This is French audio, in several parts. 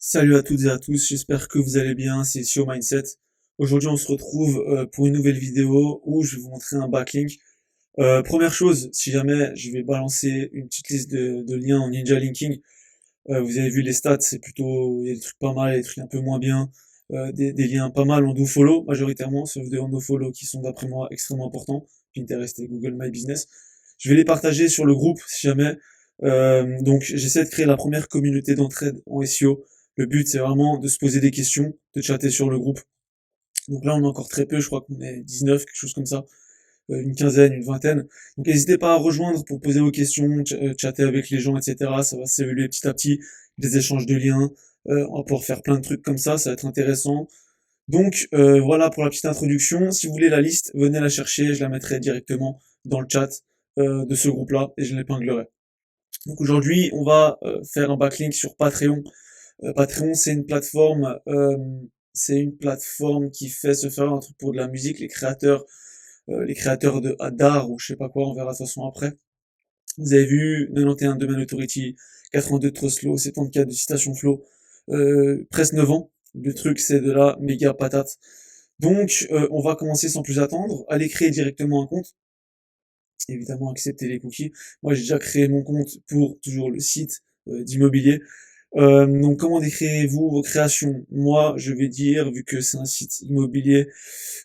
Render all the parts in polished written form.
Salut à toutes et à tous, j'espère que vous allez bien, c'est Sio Mindset. Aujourd'hui on se retrouve pour une nouvelle vidéo où je vais vous montrer un backlink. Première chose, si jamais je vais balancer une petite liste de liens en Ninja Linking, vous avez vu les stats, c'est plutôt, il y a des trucs pas mal, des trucs un peu moins bien, des liens pas mal en dofollow majoritairement, sauf des en nofollow qui sont d'après moi extrêmement importants, Pinterest et Google My Business. Je vais les partager sur le groupe si jamais. Donc j'essaie de créer la première communauté d'entraide en SEO. Le but c'est vraiment de se poser des questions, de chatter sur le groupe. Donc là on est encore très peu, je crois qu'on est 19, quelque chose comme ça, une quinzaine, une vingtaine. Donc n'hésitez pas à rejoindre pour poser vos questions, chatter avec les gens, etc. Ça va s'évoluer petit à petit, des échanges de liens, on va pouvoir faire plein de trucs comme ça va être intéressant. Donc voilà pour la petite introduction. Si vous voulez la liste, venez la chercher, je la mettrai directement dans le chat de ce groupe-là et je l'épinglerai. Donc aujourd'hui, on va faire un backlink sur Patreon. Patreon, c'est une plateforme qui fait se faire un truc pour de la musique, les créateurs de d'art ou je sais pas quoi, on verra de toute façon après. Vous avez vu 91 Domain Authority, 82 de Trust Flow, 74 de Citation Flow, presque 9 ans. Le truc, c'est de la méga patate. Donc, on va commencer sans plus attendre. Allez créer directement un compte. Évidemment, accepter les cookies. Moi, j'ai déjà créé mon compte pour toujours le site d'immobilier. Donc, comment décrivez-vous vos créations? Moi, je vais dire, vu que c'est un site immobilier,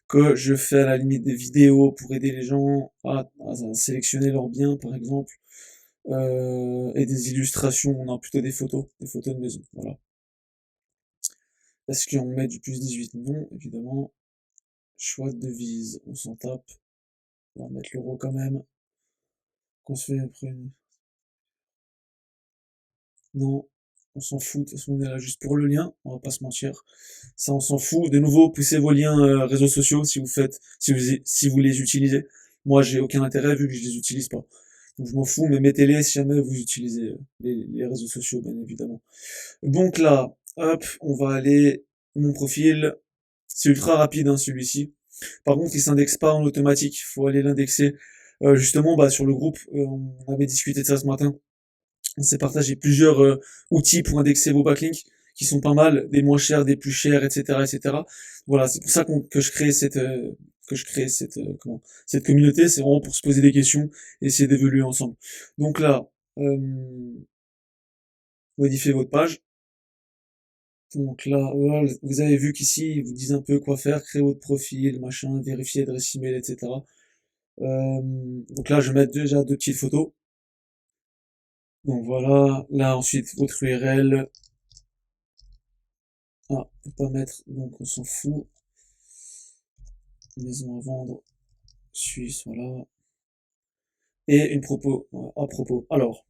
que je fais à la limite des vidéos pour aider les gens à sélectionner leurs biens, par exemple, et des illustrations, on a plutôt des photos de maison, voilà. Est-ce qu'on met du plus 18? Non, évidemment. Choix de devise, on s'en tape. On va mettre l'euro quand même. Qu'on se fait après. Non, on s'en fout. De toute façon, on est là juste pour le lien. On va pas se mentir. Ça, on s'en fout. De nouveau, poussez vos liens réseaux sociaux si vous les utilisez. Moi, j'ai aucun intérêt vu que je les utilise pas. Donc, je m'en fous, mais mettez-les si jamais vous utilisez les réseaux sociaux, bien évidemment. Donc là, hop, on va aller. Mon profil, c'est ultra rapide, hein, celui-ci. Par contre, il s'indexe pas en automatique. Il faut aller l'indexer. Justement, bah, sur le groupe, on avait discuté de ça ce matin. On s'est partagé plusieurs outils pour indexer vos backlinks qui sont pas mal, des moins chers, des plus chers, etc., etc. Voilà, c'est pour ça que je crée cette communauté. C'est vraiment pour se poser des questions et essayer d'évoluer ensemble. Donc là, modifiez votre page. Donc là, voilà, vous avez vu qu'ici, ils vous disent un peu quoi faire, créer votre profil, machin, vérifier adresse email, etc. Donc là, je vais mettre déjà deux petites photos. Donc voilà, là ensuite votre URL. Ah, on peut pas mettre, donc on s'en fout. Maison à vendre, Suisse, voilà. Et une propos, à propos. Alors,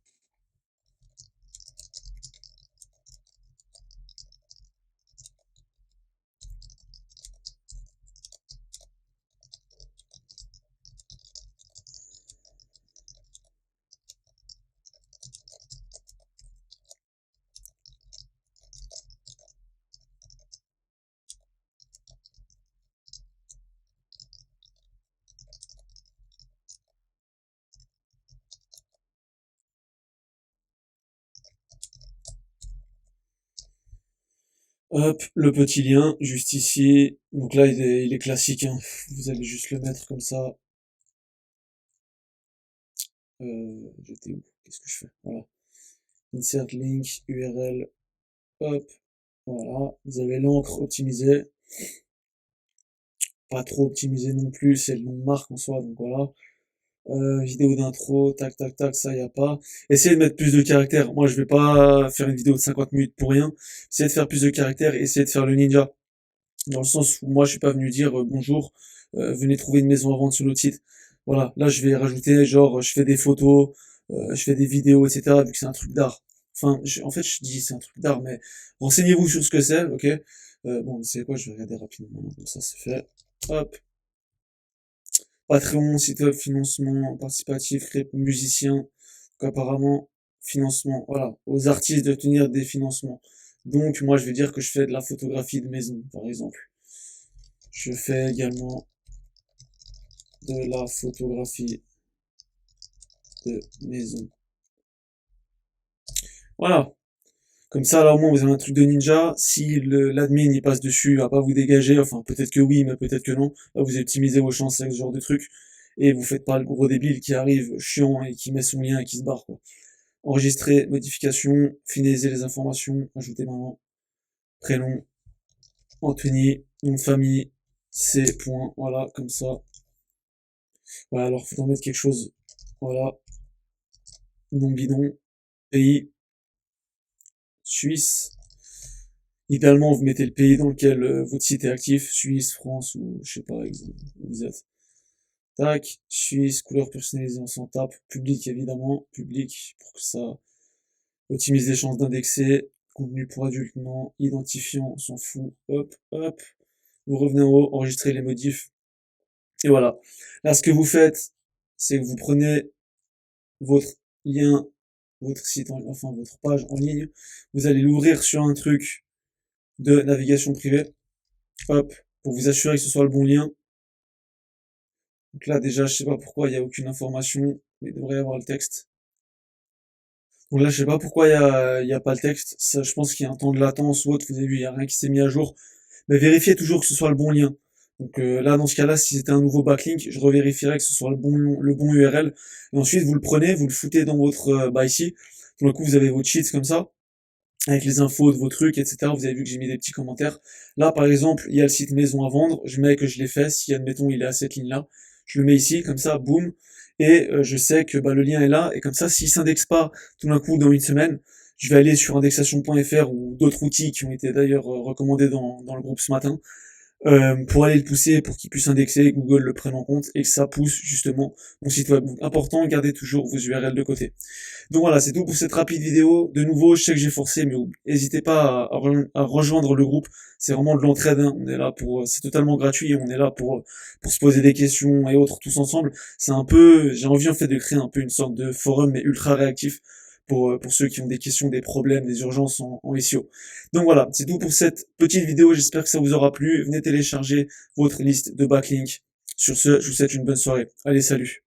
hop, le petit lien, juste ici. Donc là, il est classique, hein. Vous allez juste le mettre comme ça. J'étais où? Qu'est-ce que je fais? Voilà. Insert link, URL, hop, voilà. Vous avez l'encre optimisée. Pas trop optimisé non plus, c'est le nom de marque en soi, donc voilà. Vidéo d'intro, tac tac tac, ça y a pas. Essayez de mettre plus de caractères. Moi je vais pas faire une vidéo de 50 minutes pour rien. Essayez de faire plus de caractères, essayez de faire le ninja. Dans le sens où moi je suis pas venu dire bonjour, venez trouver une maison à vendre sur notre site. Voilà, là je vais rajouter genre je fais des photos, je fais des vidéos, etc. vu que c'est un truc d'art. Enfin, en fait je dis c'est un truc d'art, mais renseignez-vous sur ce que c'est, ok? Bon, c'est quoi, je vais regarder rapidement, comme ça c'est fait. Hop, Patreon, site web, financement participatif, créer musicien. Donc apparemment, financement, voilà, aux artistes d'obtenir des financements. Donc moi je vais dire que je fais de la photographie de maison, par exemple. Je fais également de la photographie de maison. Voilà. Comme ça, là, au moins, vous avez un truc de ninja. Si l'admin, il passe dessus, il va pas vous dégager. Enfin, peut-être que oui, mais peut-être que non. Là, vous optimisez vos chances avec ce genre de truc. Et vous faites pas le gros débile qui arrive chiant et qui met son lien et qui se barre, quoi. Enregistrer, modification, finaliser les informations, ajouter maintenant, prénom, Anthony, nom de famille, C. Point, voilà, comme ça. Voilà, alors, faut en mettre quelque chose. Voilà, nom bidon, pays, Suisse. Idéalement, vous mettez le pays dans lequel votre site est actif, Suisse, France ou je sais pas où vous êtes. Tac, Suisse, couleur personnalisée, on s'en tape. Public évidemment, public pour que ça optimise les chances d'indexer. Contenu pour adultes, non. Identifiant, on s'en fout. Hop, hop. Vous revenez en haut, enregistrez les modifs. Et voilà. Là, ce que vous faites, c'est que vous prenez votre lien, votre site, enfin votre page en ligne. Vous allez l'ouvrir sur un truc de navigation privée. Hop, pour vous assurer que ce soit le bon lien. Donc là, déjà, je sais pas pourquoi il n'y a aucune information, mais il devrait y avoir le texte. Donc là, je sais pas pourquoi il y a pas le texte. Ça, je pense qu'il y a un temps de latence ou autre. Vous avez vu, il y a rien qui s'est mis à jour. Mais vérifiez toujours que ce soit le bon lien. Donc là, dans ce cas-là, si c'était un nouveau backlink, je revérifierais que ce soit le bon URL. Et ensuite, vous le prenez, vous le foutez dans votre, bah ici. Tout d'un coup, vous avez votre sheet comme ça, avec les infos de vos trucs, etc. Vous avez vu que j'ai mis des petits commentaires. Là, par exemple, il y a le site maison à vendre. Je mets que je l'ai fait. Si, admettons, il est à cette ligne-là, je le mets ici, comme ça, boum. Et je sais que bah, le lien est là. Et comme ça, s'il s'indexe pas tout d'un coup dans une semaine, je vais aller sur indexation.fr ou d'autres outils qui ont été d'ailleurs recommandés dans le groupe ce matin pour aller le pousser, pour qu'il puisse indexer, Google le prenne en compte et que ça pousse justement mon site web. Donc important, gardez toujours vos URL de côté. Donc voilà, c'est tout pour cette rapide vidéo. De nouveau, je sais que j'ai forcé, mais n'hésitez pas à rejoindre le groupe. C'est vraiment de l'entraide, hein. On est là pour, c'est totalement gratuit. On est là pour se poser des questions et autres tous ensemble. C'est un peu, j'ai envie en fait de créer un peu une sorte de forum mais ultra réactif pour ceux qui ont des questions, des problèmes, des urgences en SEO. Donc voilà, c'est tout pour cette petite vidéo. J'espère que ça vous aura plu. Venez télécharger votre liste de backlinks. Sur ce, je vous souhaite une bonne soirée. Allez, salut.